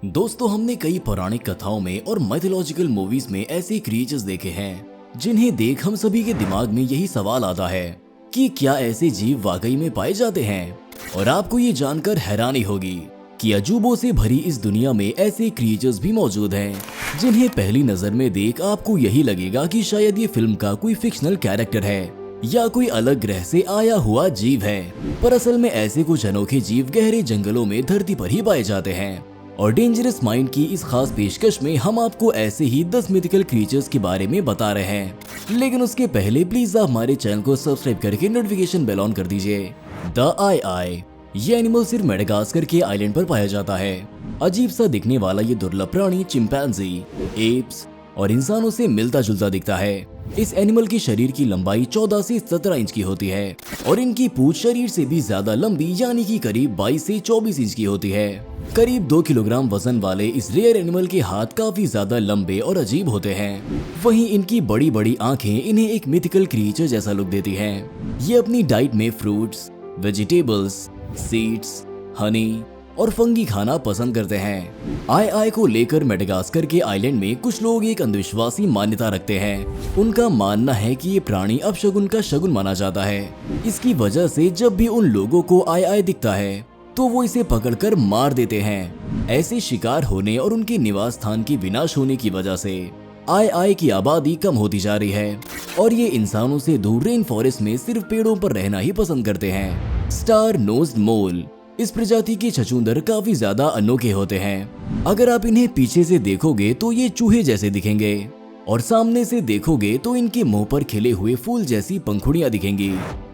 दोस्तों, हमने कई पौराणिक कथाओं में और माइथोलॉजिकल मूवीज में ऐसे क्रिएचर्स देखे हैं जिन्हें देख हम सभी के दिमाग में यही सवाल आता है कि क्या ऐसे जीव वाकई में पाए जाते हैं। और आपको ये जानकर हैरानी होगी कि अजूबों से भरी इस दुनिया में ऐसे क्रिएचर्स भी मौजूद हैं जिन्हें पहली नजर में देख आपको यही लगेगा कि शायद ये फिल्म का कोई फिक्शनल कैरेक्टर है या कोई अलग ग्रह से आया हुआ जीव है। पर असल में ऐसे कुछ अनोखे जीव गहरे जंगलों में धरती पर ही पाए जाते हैं। और डेंजरस माइंड की इस खास पेशकश में हम आपको ऐसे ही 10 मिथिकल क्रिएचर्स के बारे में बता रहे हैं। लेकिन उसके पहले प्लीज आप हमारे चैनल को सब्सक्राइब करके नोटिफिकेशन बेल ऑन कर दीजिए। द आई ये एनिमल सिर्फ मेडागास्कर के आइलैंड पर पाया जाता है। अजीब सा दिखने वाला ये दुर्लभ प्राणी चिंपैंजी, एप्स और इंसानों से मिलता जुलता दिखता है। इस एनिमल के शरीर की लंबाई 14 से 17 इंच की होती है और इनकी पूंछ शरीर से भी ज्यादा लंबी यानी कि करीब 22 से 24 इंच की होती है। करीब 2 किलोग्राम वजन वाले इस रेयर एनिमल के हाथ काफी ज्यादा लंबे और अजीब होते हैं। वहीं इनकी बड़ी बड़ी आंखें इन्हें एक मिथिकल क्रिएचर जैसा लुक देती हैं। ये अपनी डाइट में फ्रूट्स, वेजिटेबल्स, सीड्स, हनी और फंगी खाना पसंद करते हैं। आई को लेकर मेडागास्कर के आइलैंड में कुछ लोग एक अंधविश्वासी मान्यता रखते हैं। उनका मानना है कि ये प्राणी अपशगुन का शगुन माना जाता है। इसकी वजह से जब भी उन लोगों को आई दिखता है तो वो इसे पकड़कर मार देते हैं। ऐसे शिकार होने और उनके निवास स्थान की विनाश होने की वजह से आई की आबादी कम होती जा रही है और ये इंसानों से दूर रेन फॉरेस्ट में सिर्फ पेड़ों पर रहना ही पसंद करते हैं। स्टार नोज्ड मोल इस प्रजाति के छछूंदर काफी ज्यादा अनोखे होते हैं। अगर आप इन्हें पीछे से देखोगे तो ये चूहे जैसे दिखेंगे और सामने से देखोगे तो इनके मुंह पर खिले हुए फूल जैसी पंखुड़ियां दिखेंगी।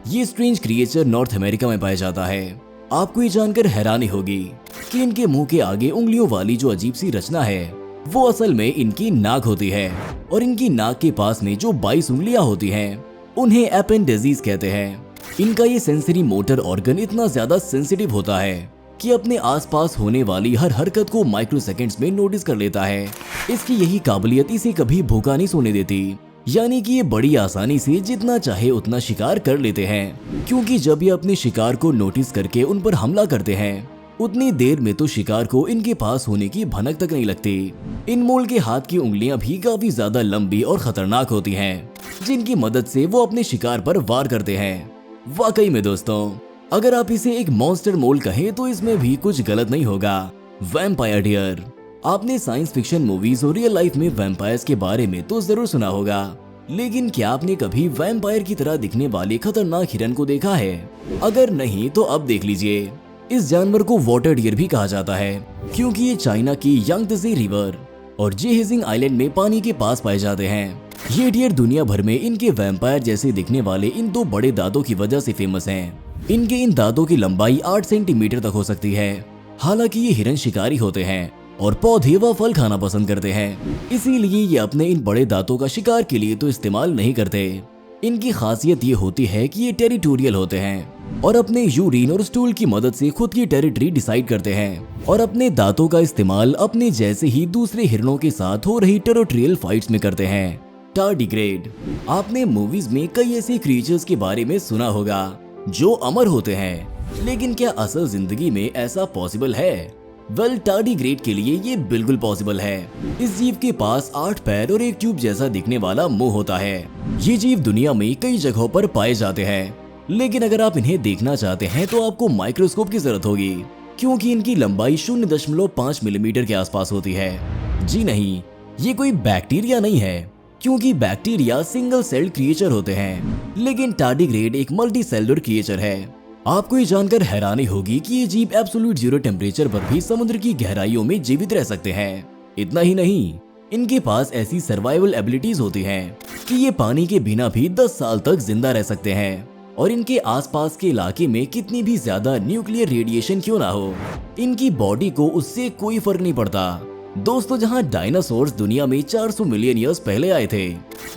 ये स्ट्रेंज क्रिएचर नॉर्थ अमेरिका में पाया जाता है। आपको ये जानकर हैरानी होगी कि इनके मुंह के आगे उंगलियों वाली जो अजीब सी रचना है वो असल में इनकी नाक होती है और इनकी नाक के पास में जो 22 उंगलियां होती हैं उन्हें एपेंडिसेस कहते हैं। इनका ये सेंसरी मोटर ऑर्गन इतना ज्यादा सेंसिटिव होता है कि अपने आसपास होने वाली हर हरकत को माइक्रो सेकेंड्स में नोटिस कर लेता है। इसकी यही काबिलियत इसे कभी भूखा नहीं सोने देती, यानी कि ये बड़ी आसानी से जितना चाहे उतना शिकार कर लेते हैं। क्योंकि जब ये अपने शिकार को नोटिस करके उन पर हमला करते हैं उतनी देर में तो शिकार को इनके पास होने की भनक तक नहीं लगती। इन मोल के हाथ की उंगलियां भी काफी ज्यादा लंबी और खतरनाक होती हैं, जिनकी मदद से वो अपने शिकार पर वार करते हैं। वाकई में दोस्तों, अगर आप इसे एक मॉन्स्टर मोल कहें तो इसमें भी कुछ गलत नहीं होगा। वैम्पायर डियर, आपने साइंस फिक्शन मूवीज और रियल लाइफ में वैम्पायर्स के बारे में तो जरूर सुना होगा, लेकिन क्या आपने कभी वैम्पायर की तरह दिखने वाले खतरनाक हिरन को देखा है? अगर नहीं तो अब देख लीजिए। इस जानवर को वाटर डियर भी कहा जाता है क्योंकि ये चाइना की यांगत्से रिवर और जेहेजिंग आइलैंड में पानी के पास पाए जाते हैं। ये डियर दुनिया भर में इनके वैम्पायर जैसे दिखने वाले इन 2 बड़े दांतों की वजह से फेमस हैं। इनके इन दांतों की लंबाई 8 सेंटीमीटर तक हो सकती है। हालांकि ये हिरन शिकारी होते हैं और पौधे व फल खाना पसंद करते हैं, इसीलिए ये अपने इन बड़े दांतों का शिकार के लिए तो इस्तेमाल नहीं करते। इनकी खासियत ये होती है कि ये टेरिटोरियल होते हैं और अपने यूरिन और स्टूल की मदद से खुद की टेरिटरी डिसाइड करते हैं और अपने दांतों का इस्तेमाल अपने जैसे ही दूसरे हिरणों के साथ हो रही टेरिटोरियल फाइट्स में करते हैं। टार्डिग्रेड, आपने मूवीज में कई ऐसे क्रिएचर्स के बारे में सुना होगा जो अमर होते हैं, लेकिन क्या असल जिंदगी में ऐसा पॉसिबल है? वेल, टार्डिग्रेड के लिए ये बिल्कुल पॉसिबल है। इस जीव के पास 8 पैर और एक ट्यूब जैसा दिखने वाला मुंह होता है। ये जीव दुनिया में कई जगहों पर पाए जाते हैं, लेकिन अगर आप इन्हें देखना चाहते हैं तो आपको माइक्रोस्कोप की जरूरत होगी क्योंकि इनकी लंबाई 0.5 मिलीमीटर के आसपास होती है। जी नहीं, ये कोई बैक्टीरिया नहीं है क्योंकि बैक्टीरिया सिंगल सेल्ड क्रिएचर होते हैं, लेकिन टार्डिग्रेड एक मल्टी सेलुलर क्रिएचर है। आपको ये जानकर हैरानी होगी कि ये जीव एब्सोल्यूट 0 टेम्परेचर पर भी समुद्र की गहराइयों में जीवित रह सकते हैं। इतना ही नहीं, इनके पास ऐसी सर्वाइवल एबिलिटीज होती हैं कि ये पानी के बिना भी 10 साल तक जिंदा रह सकते हैं। और इनके आसपास के इलाके में कितनी भी ज्यादा न्यूक्लियर रेडिएशन क्यों ना हो, इनकी बॉडी को उससे कोई फर्क नहीं पड़ता। दोस्तों, जहां डायनासोर्स दुनिया में 400 मिलियन ईयर्स पहले आए थे,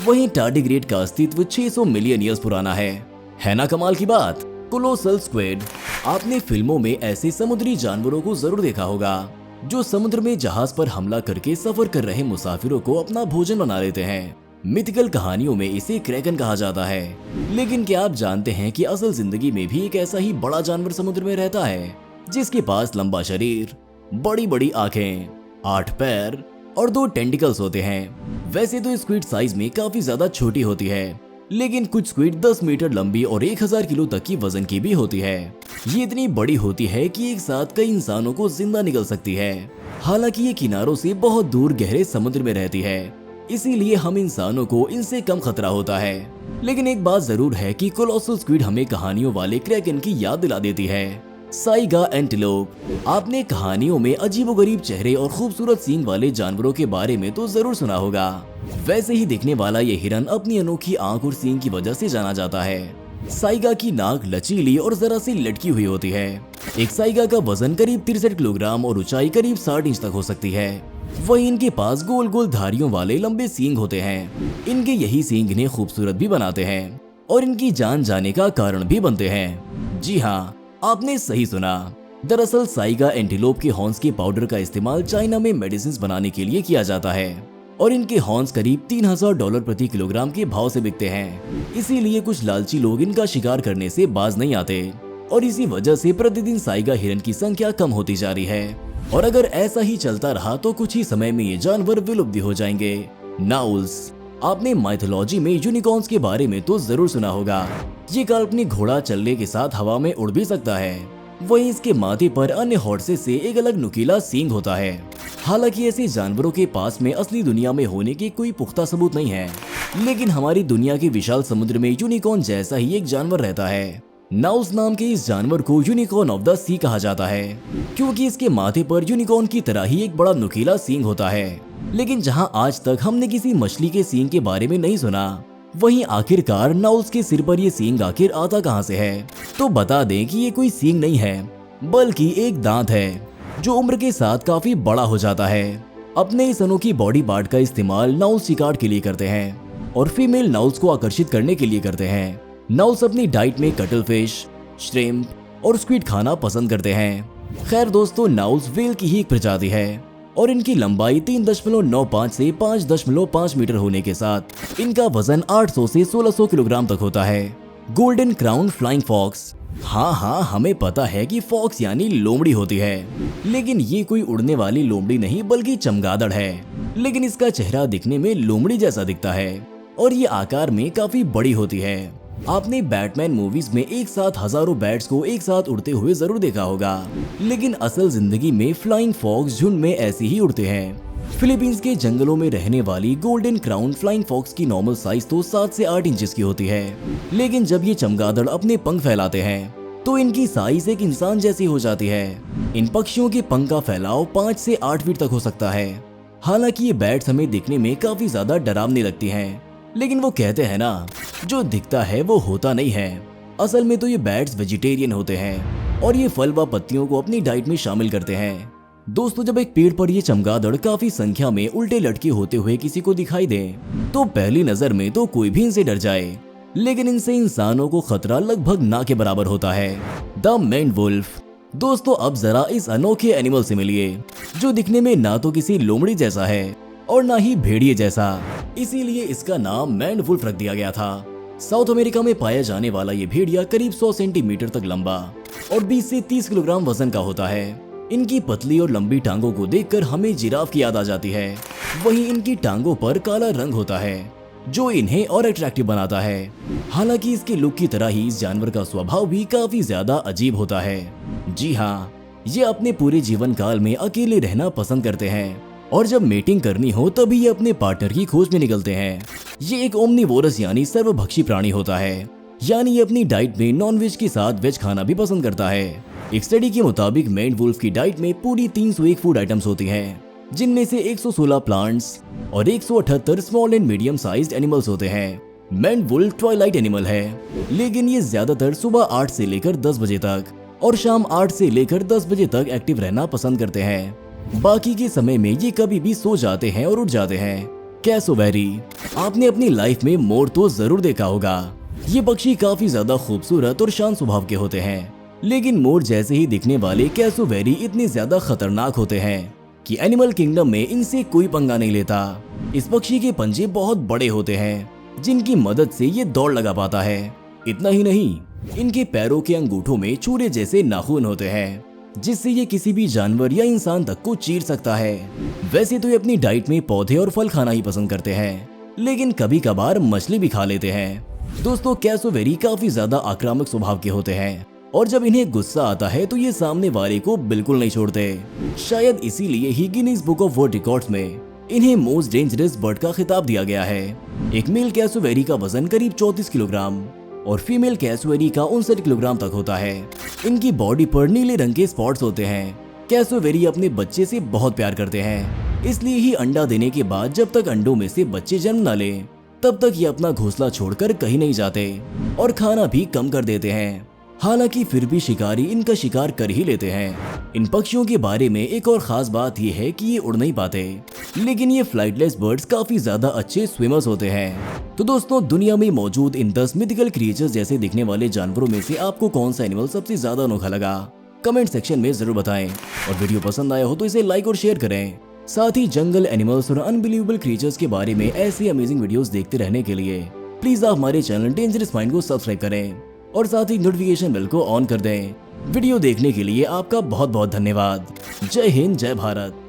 वहीं टार्डिग्रेड का अस्तित्व 600 मिलियन ईयर्स पुराना है ना कमाल की बात? कोलोसल स्क्विड, आपने फिल्मों में ऐसे समुद्री जानवरों को जरूर देखा होगा जो समुद्र में जहाज पर हमला करके सफर कर रहे मुसाफिरों को अपना भोजन बना लेते हैं। मिथिकल कहानियों में इसे क्रैकन कहा जाता है, लेकिन क्या आप जानते हैं कि असल जिंदगी में भी एक ऐसा ही बड़ा जानवर समुद्र में रहता है जिसके पास लंबा शरीर, बड़ी बड़ी आंखें 8 पैर और 2 टेंटिकल्स होते हैं। वैसे तो स्क्विड साइज में काफी ज्यादा छोटी होती है, लेकिन कुछ स्क्विड 10 मीटर लंबी और 1000 किलो तक की वजन की भी होती है। ये इतनी बड़ी होती है कि एक साथ कई इंसानों को जिंदा निकल सकती है। हालांकि ये किनारों से बहुत दूर गहरे समुद्र में रहती है, इसीलिए हम इंसानों को इनसे कम खतरा होता है। लेकिन एक बात जरूर है कि कोलोसल स्क्विड हमें कहानियों वाले क्रैकन की याद दिला देती है, साइगा एंटीलोप। आपने कहानियों में अजीबोगरीब चेहरे और खूबसूरत सींग वाले जानवरों के बारे में तो जरूर सुना होगा। वैसे ही दिखने वाला ये हिरन अपनी अनोखी आंख और सींग की वजह से जाना जाता है। साइगा की नाक लचीली और जरा सी लटकी हुई होती है। एक साइगा का वजन करीब 63 किलोग्राम और ऊंचाई करीब 60 इंच तक हो सकती है। वहीं इनके पास गोल गोल धारियों वाले लंबे सींग होते हैं। इनके यही सींग इन्हें खूबसूरत भी बनाते हैं और इनकी जान जाने का कारण भी बनते हैं। जी हाँ, आपने सही सुना। दरअसल साइगा एंटीलोप के हॉर्न्स के पाउडर का इस्तेमाल चाइना में मेडिसिन बनाने के लिए किया जाता है और इनके हॉर्न्स करीब $3000 प्रति किलोग्राम के भाव से बिकते हैं। इसीलिए कुछ लालची लोग इनका शिकार करने से बाज नहीं आते और इसी वजह से प्रतिदिन साइगा हिरन की संख्या कम होती जा रही है। और अगर ऐसा ही चलता रहा तो कुछ ही समय में ये जानवर विलुप्त हो जाएंगे। नाउल्स। आपने माइथोलॉजी में यूनिकॉर्न्स के बारे में तो जरूर सुना होगा। ये काल्पनिक घोड़ा चलने के साथ हवा में उड़ भी सकता है। वहीं इसके माथे पर अन्य हॉर्सेस से एक अलग नुकीला सींग होता है। हालांकि ऐसे जानवरों के पास में असली दुनिया में होने के कोई पुख्ता सबूत नहीं है, लेकिन हमारी दुनिया के विशाल समुद्र में यूनिकॉर्न जैसा ही एक जानवर रहता है। नाउस नाम के इस जानवर को यूनिकॉर्न ऑफ द सी कहा जाता है, क्योंकि इसके माथे पर यूनिकॉर्न की तरह ही एक बड़ा नुकीला सींग होता है। लेकिन जहां आज तक हमने किसी मछली के सींग के बारे में नहीं सुना, वहीं आखिरकार नाउल्स के सिर पर ये सींग आखिर आता कहां से है? तो बता दें कि ये कोई सींग नहीं है, बल्कि एक दांत है जो उम्र के साथ काफी बड़ा हो जाता है। अपने इस अनोखी बॉडी पार्ट का इस्तेमाल नाउल्स शिकार के लिए करते हैं और फीमेल नाउल्स को आकर्षित करने के लिए करते हैं। नाउल्स अपनी डाइट में कटल फिश, श्रिम्प और स्क्विड खाना पसंद करते हैं। खैर दोस्तों, नाउल्स व्हेल की ही एक प्रजाति है और इनकी लंबाई 3.95 से 5.5 मीटर होने के साथ इनका वजन 800 से 1600 किलोग्राम तक होता है। Golden crown flying fox. हाँ, हमें पता है कि फॉक्स यानी लोमड़ी होती है, लेकिन ये कोई उड़ने वाली लोमड़ी नहीं बल्कि चमगादड़ है। लेकिन इसका चेहरा दिखने में लोमड़ी जैसा दिखता है और ये आकार में काफी बड़ी होती है। आपने बैटमैन मूवीज में एक साथ हजारों बैट्स को एक साथ उड़ते हुए जरूर देखा होगा, लेकिन असल जिंदगी में फ्लाइंग फॉक्स झुंड में ऐसे ही उड़ते हैं। फिलीपींस के जंगलों में रहने वाली गोल्डन क्राउन फ्लाइंग फॉक्स की नॉर्मल साइज तो 7 से 8 इंचेस की होती है, लेकिन जब ये चमगादड़ अपने पंख फैलाते हैं तो इनकी साइज एक इंसान जैसी हो जाती है। इन पक्षियों के पंख का फैलाव 5 से 8 फीट तक हो सकता है। हालांकि ये बैट्स हमें दिखने में काफी ज्यादा डरावनी लगती हैं, लेकिन वो कहते हैं ना, जो दिखता है वो होता नहीं है। असल में तो ये बैट्स वेजिटेरियन होते हैं और ये फल व पत्तियों को अपनी डाइट में शामिल करते हैं। दोस्तों, जब एक पेड़ पर ये चमगादड़ काफी संख्या में उल्टे लटके होते हुए किसी को दिखाई दे तो पहली नजर में तो कोई भी इनसे डर जाए, लेकिन इनसे इंसानों को खतरा लगभग ना के बराबर होता है। The man wolf. दोस्तों, अब जरा इस अनोखे एनिमल से मिलिए जो दिखने में ना तो किसी लोमड़ी जैसा है और ना ही भेड़िए जैसा, इसीलिए इसका नाम मैन वुल्फ रख दिया गया था। साउथ अमेरिका में पाया जाने वाला ये भेड़िया करीब 100 सेंटीमीटर तक लंबा और 20 से 30 किलोग्राम वजन का होता है। इनकी पतली और लंबी टांगों को देखकर हमें जिराफ की याद आ जाती है। वहीं इनकी टांगों पर काला रंग होता है जो इन्हें और अट्रैक्टिव बनाता है। हालांकि इसके लुक की तरह ही इस जानवर का स्वभाव भी काफी ज्यादा अजीब होता है। जी हाँ, ये अपने पूरे जीवन काल में अकेले रहना पसंद करते हैं और जब मीटिंग करनी हो तभी ये अपने पार्टनर की खोज में निकलते हैं। ये एक ओमनिवोरस यानी सर्वभक्षी प्राणी होता है, यानी ये अपनी डाइट में नॉनवेज के साथ वेज खाना भी पसंद करता है। एक स्टडी के मुताबिक मैन वुल्फ की डाइट में पूरी 301 फूड आइटम्स होती हैं, जिनमें से 116 प्लांट्स और 178 small and medium sized animals होते हैं। मैन वुल्फ ट्वाइलाइट एनिमल है, लेकिन ये ज्यादातर सुबह 8 से लेकर 10 बजे तक और शाम 8 से लेकर 10 बजे तक एक्टिव रहना पसंद करते हैं। बाकी के समय में ये कभी भी सो जाते हैं और उठ जाते हैं। कैसोवेरी। आपने अपनी लाइफ में मोर तो जरूर देखा होगा। ये पक्षी काफी ज्यादा खूबसूरत और शांत स्वभाव के होते हैं, लेकिन मोर जैसे ही दिखने वाले कैसोवेरी इतने ज्यादा खतरनाक होते हैं कि एनिमल किंगडम में इनसे कोई पंगा नहीं लेता। इस पक्षी के पंजे बहुत बड़े होते हैं, जिनकी मदद से ये दौड़ लगा पाता है। इतना ही नहीं, इनके पैरों के अंगूठों में छुरे जैसे नाखून होते हैं, जिससे ये किसी भी जानवर या इंसान तक को चीर सकता है। वैसे तो ये अपनी डाइट में पौधे और फल खाना ही पसंद करते हैं, लेकिन कभी कभार मछली भी खा लेते हैं। दोस्तों, कैसोवेरी काफी ज्यादा आक्रामक स्वभाव के होते हैं और जब इन्हें गुस्सा आता है तो ये सामने वाले को बिल्कुल नहीं छोड़ते। शायद इसीलिए ही Guinness book of world records में इन्हें मोस्ट डेंजरस बर्ड का खिताब दिया गया है। एक मेल कैसोवेरी का वजन करीब 34 किलोग्राम और फीमेल कैसोवेरी का 59 किलोग्राम तक होता है। इनकी बॉडी पर नीले रंग के स्पॉट्स होते हैं। कैसोवेरी अपने बच्चे से बहुत प्यार करते हैं, इसलिए ही अंडा देने के बाद जब तक अंडों में से बच्चे जन्म न लें तब तक ये अपना घोंसला छोड़कर कहीं नहीं जाते और खाना भी कम कर देते हैं। हालांकि फिर भी शिकारी इनका शिकार कर ही लेते हैं। इन पक्षियों के बारे में एक और खास बात यह है कि ये उड़ नहीं पाते, लेकिन ये फ्लाइटलेस बर्ड्स काफी ज्यादा अच्छे स्विमर्स होते हैं। तो दोस्तों, दुनिया में मौजूद इन 10 मिथिकल क्रिएचर्स जैसे दिखने वाले जानवरों में से आपको कौन सा एनिमल सबसे ज्यादा अनोखा लगा, कमेंट सेक्शन में जरूर बताएं। और वीडियो पसंद आया हो तो इसे लाइक और शेयर करें। साथ ही जंगल एनिमल्स और अनबिलीवेबल क्रिएचर्स के बारे में ऐसे अमेजिंग वीडियोस देखते रहने के लिए प्लीज आप हमारे चैनल डेंजरस माइंड को सब्सक्राइब करें और साथ ही नोटिफिकेशन बेल को ऑन कर दें। वीडियो देखने के लिए आपका बहुत बहुत धन्यवाद। जय हिंद, जय भारत।